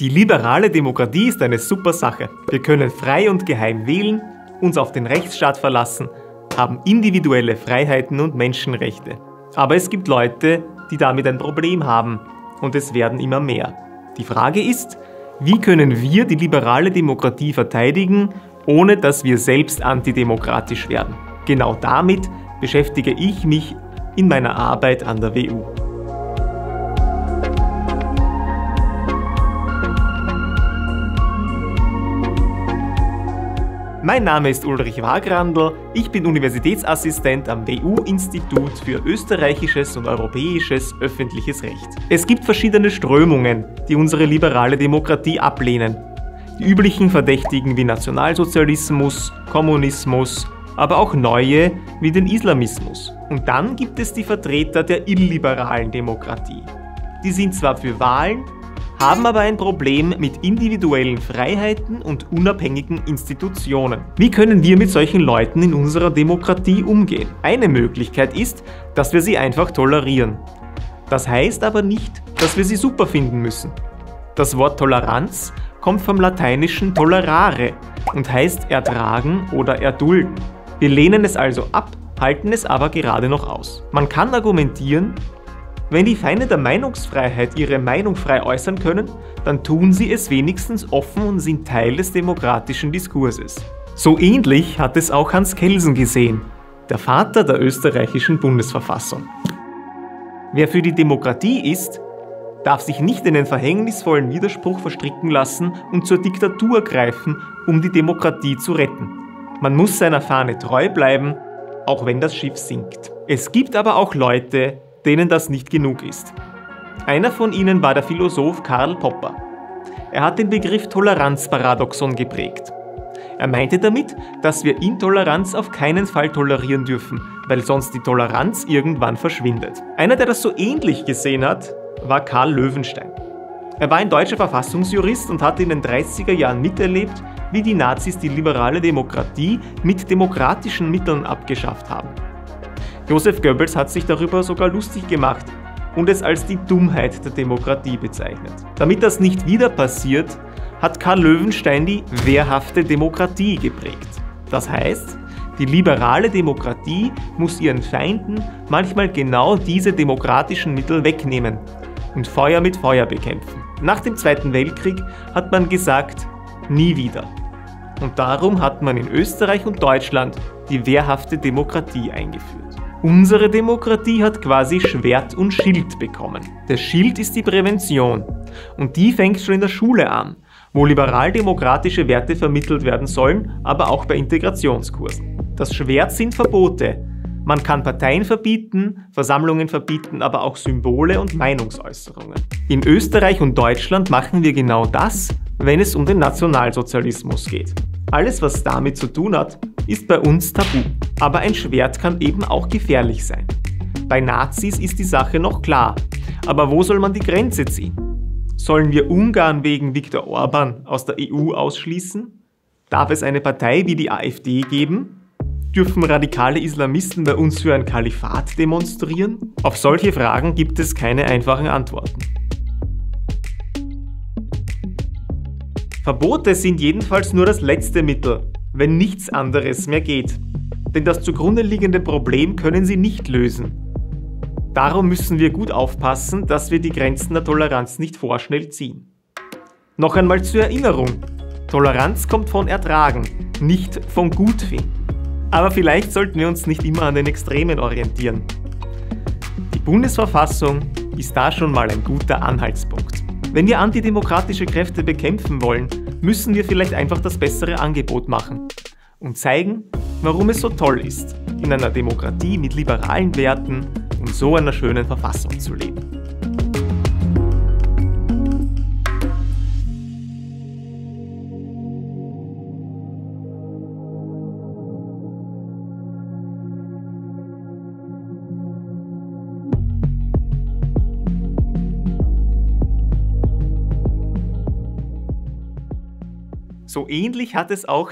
Die liberale Demokratie ist eine super Sache. Wir können frei und geheim wählen, uns auf den Rechtsstaat verlassen, haben individuelle Freiheiten und Menschenrechte. Aber es gibt Leute, die damit ein Problem haben und es werden immer mehr. Die Frage ist, wie können wir die liberale Demokratie verteidigen, ohne dass wir selbst antidemokratisch werden? Genau damit beschäftige ich mich in meiner Arbeit an der WU. Mein Name ist Ulrich Wagrandl, ich bin Universitätsassistent am WU-Institut für österreichisches und europäisches öffentliches Recht. Es gibt verschiedene Strömungen, die unsere liberale Demokratie ablehnen. Die üblichen Verdächtigen wie Nationalsozialismus, Kommunismus, aber auch neue wie den Islamismus. Und dann gibt es die Vertreter der illiberalen Demokratie. Die sind zwar für Wahlen, haben aber ein Problem mit individuellen Freiheiten und unabhängigen Institutionen. Wie können wir mit solchen Leuten in unserer Demokratie umgehen? Eine Möglichkeit ist, dass wir sie einfach tolerieren. Das heißt aber nicht, dass wir sie super finden müssen. Das Wort Toleranz kommt vom lateinischen tolerare und heißt ertragen oder erdulden. Wir lehnen es also ab, halten es aber gerade noch aus. Man kann argumentieren, wenn die Feinde der Meinungsfreiheit ihre Meinung frei äußern können, dann tun sie es wenigstens offen und sind Teil des demokratischen Diskurses. So ähnlich hat es auch Hans Kelsen gesehen, der Vater der österreichischen Bundesverfassung. Wer für die Demokratie ist, darf sich nicht in den verhängnisvollen Widerspruch verstricken lassen und zur Diktatur greifen, um die Demokratie zu retten. Man muss seiner Fahne treu bleiben, auch wenn das Schiff sinkt. Es gibt aber auch Leute, denen das nicht genug ist. Einer von ihnen war der Philosoph Karl Popper. Er hat den Begriff Toleranzparadoxon geprägt. Er meinte damit, dass wir Intoleranz auf keinen Fall tolerieren dürfen, weil sonst die Toleranz irgendwann verschwindet. Einer, der das so ähnlich gesehen hat, war Karl Löwenstein. Er war ein deutscher Verfassungsjurist und hatte in den 30er Jahren miterlebt, wie die Nazis die liberale Demokratie mit demokratischen Mitteln abgeschafft haben. Joseph Goebbels hat sich darüber sogar lustig gemacht und es als die Dummheit der Demokratie bezeichnet. Damit das nicht wieder passiert, hat Karl Löwenstein die wehrhafte Demokratie geprägt. Das heißt, die liberale Demokratie muss ihren Feinden manchmal genau diese demokratischen Mittel wegnehmen und Feuer mit Feuer bekämpfen. Nach dem Zweiten Weltkrieg hat man gesagt, nie wieder. Und darum hat man in Österreich und Deutschland die wehrhafte Demokratie eingeführt. Unsere Demokratie hat quasi Schwert und Schild bekommen. Der Schild ist die Prävention und die fängt schon in der Schule an, wo liberal-demokratische Werte vermittelt werden sollen, aber auch bei Integrationskursen. Das Schwert sind Verbote. Man kann Parteien verbieten, Versammlungen verbieten, aber auch Symbole und Meinungsäußerungen. In Österreich und Deutschland machen wir genau das, wenn es um den Nationalsozialismus geht. Alles, was damit zu tun hat, ist bei uns tabu. Aber ein Schwert kann eben auch gefährlich sein. Bei Nazis ist die Sache noch klar. Aber wo soll man die Grenze ziehen? Sollen wir Ungarn wegen Viktor Orban aus der EU ausschließen? Darf es eine Partei wie die AfD geben? Dürfen radikale Islamisten bei uns für ein Kalifat demonstrieren? Auf solche Fragen gibt es keine einfachen Antworten. Verbote sind jedenfalls nur das letzte Mittel, wenn nichts anderes mehr geht. Denn das zugrunde liegende Problem können sie nicht lösen. Darum müssen wir gut aufpassen, dass wir die Grenzen der Toleranz nicht vorschnell ziehen. Noch einmal zur Erinnerung: Toleranz kommt von Ertragen, nicht von Gutfinden. Aber vielleicht sollten wir uns nicht immer an den Extremen orientieren. Die Bundesverfassung ist da schon mal ein guter Anhaltspunkt. Wenn wir antidemokratische Kräfte bekämpfen wollen, müssen wir vielleicht einfach das bessere Angebot machen und zeigen, warum es so toll ist, in einer Demokratie mit liberalen Werten und so einer schönen Verfassung zu leben. So ähnlich hat es auch